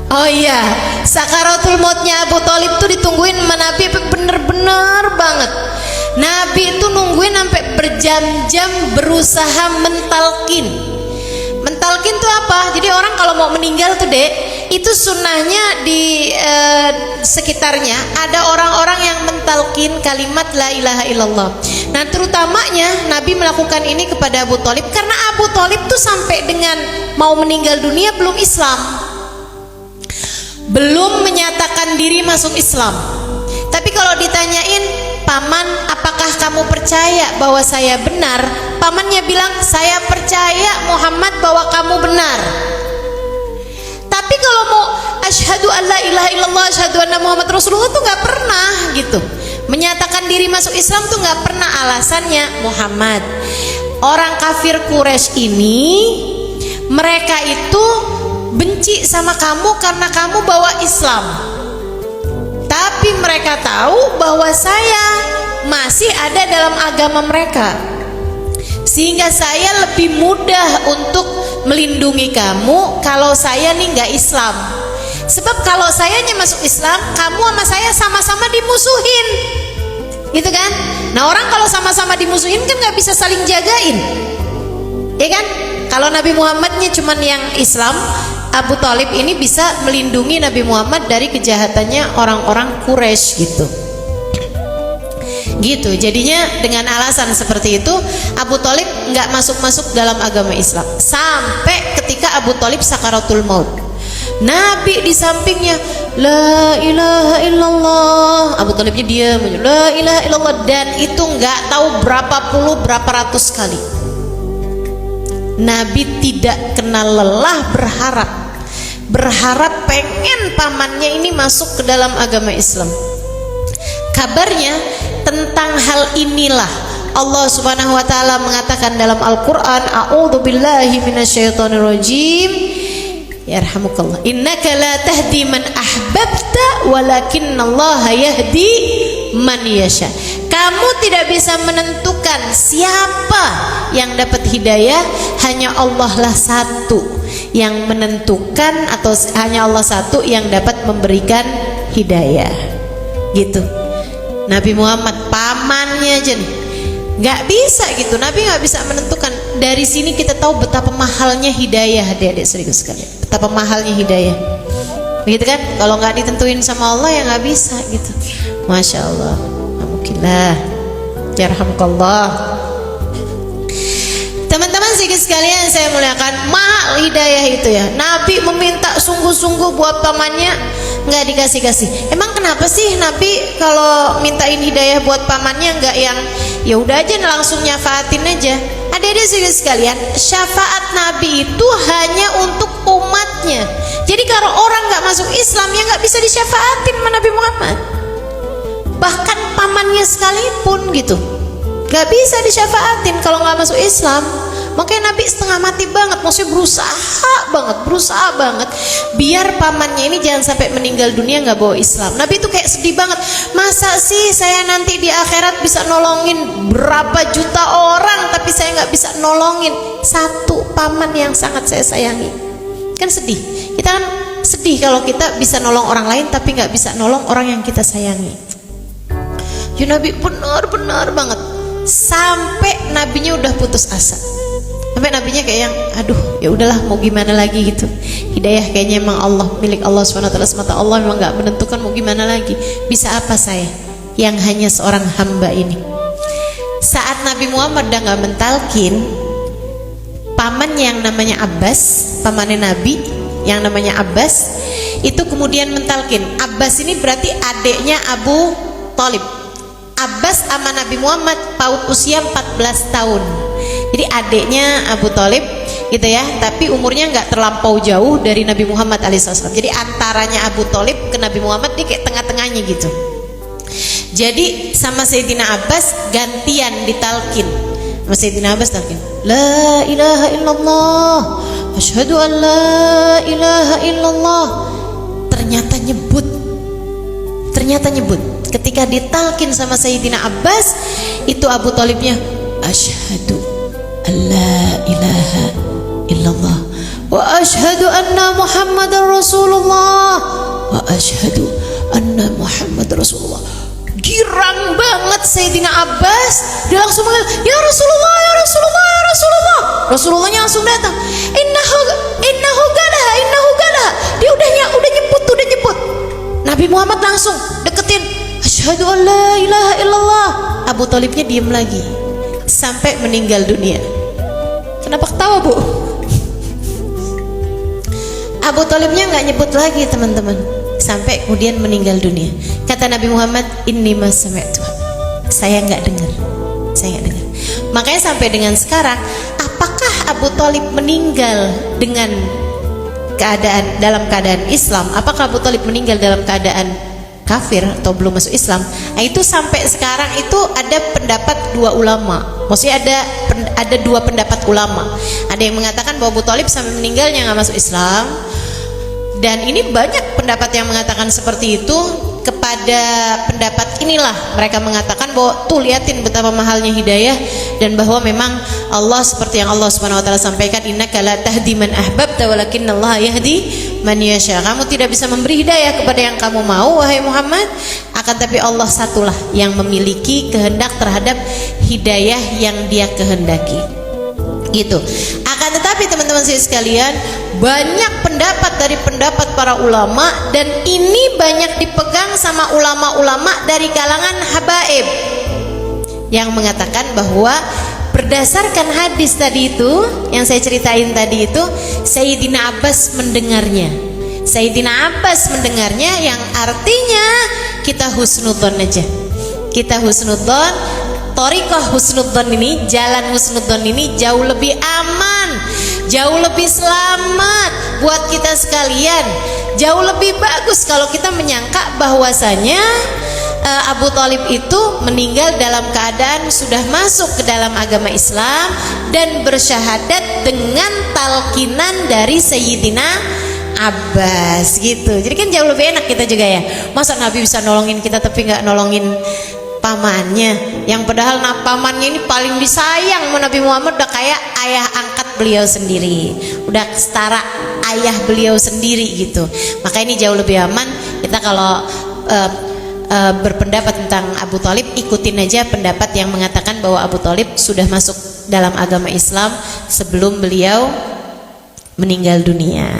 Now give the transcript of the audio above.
Oh iya, sakaratul mautnya Abu Thalib tuh ditungguin sama Nabi bener-bener banget. Nabi itu nungguin sampai berjam-jam berusaha mentalkin. Mentalkin tuh apa? Jadi orang kalau mau meninggal tuh dek, itu sunnahnya di sekitarnya ada orang-orang yang mentalkin kalimat la ilaha illallah. Nah terutamanya Nabi melakukan ini kepada Abu Thalib karena Abu Thalib tuh sampai dengan mau meninggal dunia belum Islam, belum menyatakan diri masuk Islam. Tapi kalau ditanyain, paman apakah kamu percaya bahwa saya benar, pamannya bilang saya percaya Muhammad bahwa kamu benar. Tapi kalau mau asyhadu an la ilaha illallah asyhadu anna Muhammad Rasulullah tuh nggak pernah gitu. Menyatakan diri masuk Islam tuh nggak pernah, alasannya Muhammad. Orang kafir Quraisy ini mereka itu benci sama kamu karena kamu bawa Islam. Tapi mereka tahu bahwa saya masih ada dalam agama mereka, sehingga saya lebih mudah untuk melindungi kamu kalau saya nih nggak Islam. Sebab kalau sayanya masuk Islam, kamu sama saya sama-sama dimusuhin, gitu kan? Nah orang kalau sama-sama dimusuhin kan nggak bisa saling jagain, ya kan? Kalau Nabi Muhammadnya cuman yang Islam, Abu Thalib ini bisa melindungi Nabi Muhammad dari kejahatannya orang-orang Quraisy gitu. Jadinya dengan alasan seperti itu Abu Thalib nggak masuk dalam agama Islam sampai ketika Abu Thalib sakaratul maut. Nabi di sampingnya la ilaha illallah, Abu Thalibnya diam aja la ilaha illallah, dan itu nggak tahu berapa ratus kali. Nabi tidak kenal lelah berharap pengen pamannya ini masuk ke dalam agama Islam. Kabarnya tentang hal inilah Allah Subhanahu wa taala mengatakan dalam Al-Qur'an, a'udzubillahi minasyaitonirrajim, yarhamukallah, innaka la tahdi man ahbabta walakinnallaha yahdi man yasha. Kamu tidak bisa menentukan siapa yang dapat hidayah, hanya Allah lah satu yang menentukan, atau hanya Allah satu yang dapat memberikan hidayah gitu. Nabi Muhammad pamannya aja nih nggak bisa gitu, Nabi nggak bisa menentukan. Dari sini kita tahu betapa mahalnya hidayah, adik-adik serius sekali, betapa mahalnya hidayah, begitu kan? Kalau nggak ditentuin sama Allah ya nggak bisa gitu. Masya Allah, alhamdulillah, yarhamkallah. Teman-teman sedikit sekalian saya muliakan, mahal hidayah itu ya. Nabi meminta sungguh-sungguh buat pamannya, nggak dikasih-kasih. Emang kenapa sih Nabi kalau mintain hidayah buat pamannya nggak yang ya udah aja langsung nyafaatin aja? Adik-adik sedikit sekalian, syafaat Nabi itu hanya untuk umatnya. Jadi kalau orang nggak masuk Islam ya nggak bisa disyafaatin sama Nabi Muhammad. Bahkan pamannya sekalipun gitu gak bisa disyafaatin kalau nggak masuk Islam. Makanya Nabi setengah mati banget, maksudnya berusaha banget biar pamannya ini jangan sampai meninggal dunia nggak bawa Islam. Nabi itu kayak sedih banget, masa sih saya nanti di akhirat bisa nolongin berapa juta orang tapi saya nggak bisa nolongin satu paman yang sangat saya sayangi. Kan sedih, kita kan sedih kalau kita bisa nolong orang lain tapi nggak bisa nolong orang yang kita sayangi. Ya Nabi benar banget, sampai nabinya udah putus asa, sampai nabinya kayak yang aduh ya udahlah mau gimana lagi gitu. Hidayah kayaknya emang Allah, milik Allah SWT, semata Allah, memang nggak menentukan, mau gimana lagi, bisa apa saya yang hanya seorang hamba ini. Saat Nabi Muhammad udah nggak mentalkin, paman yang namanya Abbas, pamannya Nabi yang namanya Abbas itu kemudian mentalkin. Abbas ini berarti adiknya Abu Thalib. Abbas sama Nabi Muhammad paut usia 14 tahun. Jadi adiknya Abu Thalib gitu ya, tapi umurnya nggak terlampau jauh dari Nabi Muhammad alaihissalam. Jadi antaranya Abu Thalib ke Nabi Muhammad dia kayak tengah-tengahnya gitu. Jadi sama Sayyidina Abbas gantian ditalkin. Sama Sayyidina Abbas talkin, la ilaha illallah, asyhadu an la ilaha illallah. Ternyata nyebut. Ketika ditalkin sama Sayyidina Abbas, itu Abu Thalibnya asyhadu alla ilaha illallah wa asyhadu anna Muhammadar Rasulullah. asyhadu anna Muhammad Rasulullah. Girang banget Sayyidina Abbas, dia langsung manggil, ya Rasulullah, ya Rasulullah, ya Rasulullah. Rasulullahnya langsung datang, innahu gadaha. Dia udah nyebut. Nabi Muhammad langsung deketin, asyhadu an la ilaha illallah. Abu Thalibnya diem lagi sampai meninggal dunia. Kenapa ketawa, Bu? Abu Thalibnya nggak nyebut lagi, teman-teman, sampai kemudian meninggal dunia. Kata Nabi Muhammad, inni ma sami'tu, saya nggak dengar. Makanya sampai dengan sekarang, apakah Abu Thalib meninggal dengan dalam keadaan Islam? Apakah Abu Thalib meninggal dalam keadaan kafir atau belum masuk Islam? Nah, itu sampai sekarang itu ada pendapat dua ulama. Maksudnya ada dua pendapat ulama. Ada yang mengatakan bahwa Abu Thalib sampai meninggalnya nggak masuk Islam. Dan ini banyak pendapat yang mengatakan seperti itu. Kepada pendapat inilah mereka mengatakan bahwa tuh liatin betapa mahalnya hidayah, dan bahwa memang Allah seperti yang Allah Subhanahu wa taala sampaikan, innaka la tahdi man ahbabta walakinnallaha yahdi man yasha. Kamu tidak bisa memberi hidayah kepada yang kamu mau, wahai Muhammad, akan tapi Allah satulah yang memiliki kehendak terhadap hidayah yang Dia kehendaki. Gitu. Akan tetapi teman-teman sekalian, banyak pendapat dari pendapat para ulama, dan ini banyak dipegang sama ulama-ulama dari kalangan habaib yang mengatakan bahwa berdasarkan hadis tadi itu yang saya ceritain tadi itu, Sayyidina Abbas mendengarnya. Yang artinya kita husnudzon aja. Kita husnudzon. Thariqah husnudzon ini, jalan husnudzon ini jauh lebih aman, jauh lebih selamat buat kita sekalian. Jauh lebih bagus kalau kita menyangka bahwasanya Abu Thalib itu meninggal dalam keadaan sudah masuk ke dalam agama Islam dan bersyahadat dengan talkinan dari Sayyidina Abbas gitu. Jadi kan jauh lebih enak kita juga ya. Masa Nabi bisa nolongin kita tapi nggak nolongin pamannya, yang padahal pamannya ini paling disayang sama Nabi Muhammad, udah kayak ayah angkat beliau sendiri, udah setara ayah beliau sendiri gitu. Maka ini jauh lebih aman kita kalau berpendapat tentang Abu Thalib, ikutin aja pendapat yang mengatakan bahwa Abu Thalib sudah masuk dalam agama Islam sebelum beliau meninggal dunia.